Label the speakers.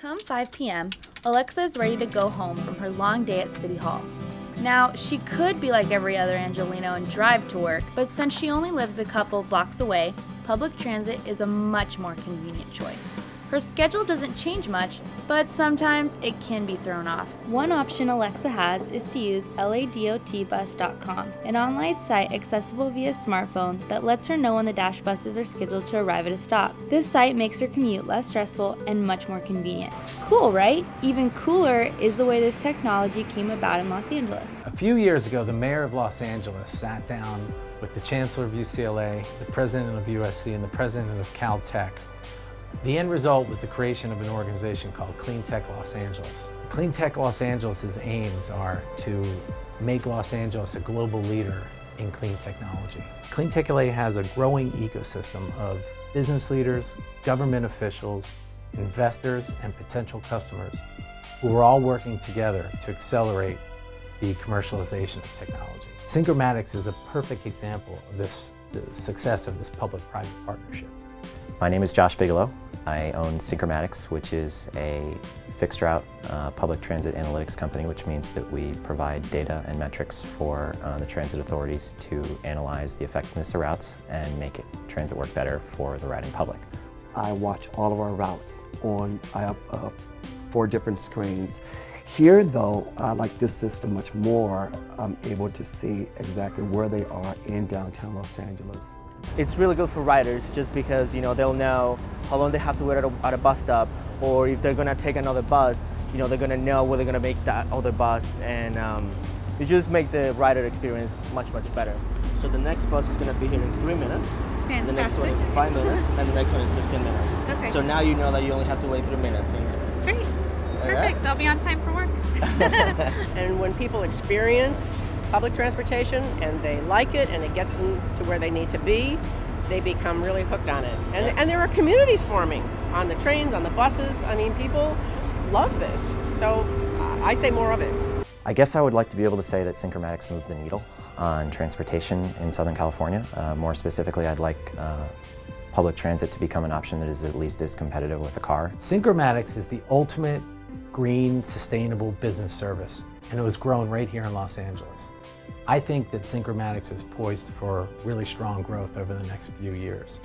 Speaker 1: Come 5 p.m., Alexa is ready to go home from her long day at City Hall. Now, she could be like every other Angelino and drive to work, but since she only lives a couple blocks away, public transit is a much more convenient choice. Her schedule doesn't change much, but sometimes it can be thrown off. One option Alexa has is to use ladotbus.com, an online site accessible via smartphone that lets her know when the dash buses are scheduled to arrive at a stop. This site makes her commute less stressful and much more convenient. Cool, right? Even cooler is the way this technology came about in Los Angeles.
Speaker 2: A few years ago, the mayor of Los Angeles sat down with the chancellor of UCLA, the president of USC, and the president of CalTech. The end result was the creation of an organization called CleanTech Los Angeles. CleanTech Los Angeles' aims are to make Los Angeles a global leader in clean technology. CleanTech LA has a growing ecosystem of business leaders, government officials, investors, and potential customers who are all working together to accelerate the commercialization of technology. Synchromatics is a perfect example of the success of this public-private partnership.
Speaker 3: My name is Josh Bigelow. I own Synchromatics, which is a fixed route public transit analytics company, which means that we provide data and metrics for the transit authorities to analyze the effectiveness of routes and make transit work better for the riding public.
Speaker 4: I watch all of our routes on, I have 4 different screens. Here though, I like this system much more. I'm able to see exactly where they are in downtown Los Angeles.
Speaker 5: It's really good for riders just because they'll know how long they have to wait at a bus stop, or if they're going to take another bus, they're going to know where they're going to make that other bus, and it just makes the rider experience much better. So the next bus is going to be here in 3 minutes,
Speaker 6: Fantastic.
Speaker 5: the next one in 5 minutes, and the next one is 15 minutes.
Speaker 6: Okay.
Speaker 5: So now you know that you only have to wait 3 minutes.
Speaker 6: Great. Perfect. I'll be on time for work.
Speaker 7: And when people experience public transportation and they like it and it gets them to where they need to be, they become really hooked on it. And there are communities forming on the trains, on the buses. I mean, people love this. So I say more of it.
Speaker 3: I guess I would like to be able to say that Synchromatics moved the needle on transportation in Southern California. More specifically, I'd like public transit to become an option that is at least as competitive with a car.
Speaker 2: Synchromatics is the ultimate green, sustainable business service, and it was grown right here in Los Angeles. I think that Synchromatics is poised for really strong growth over the next few years.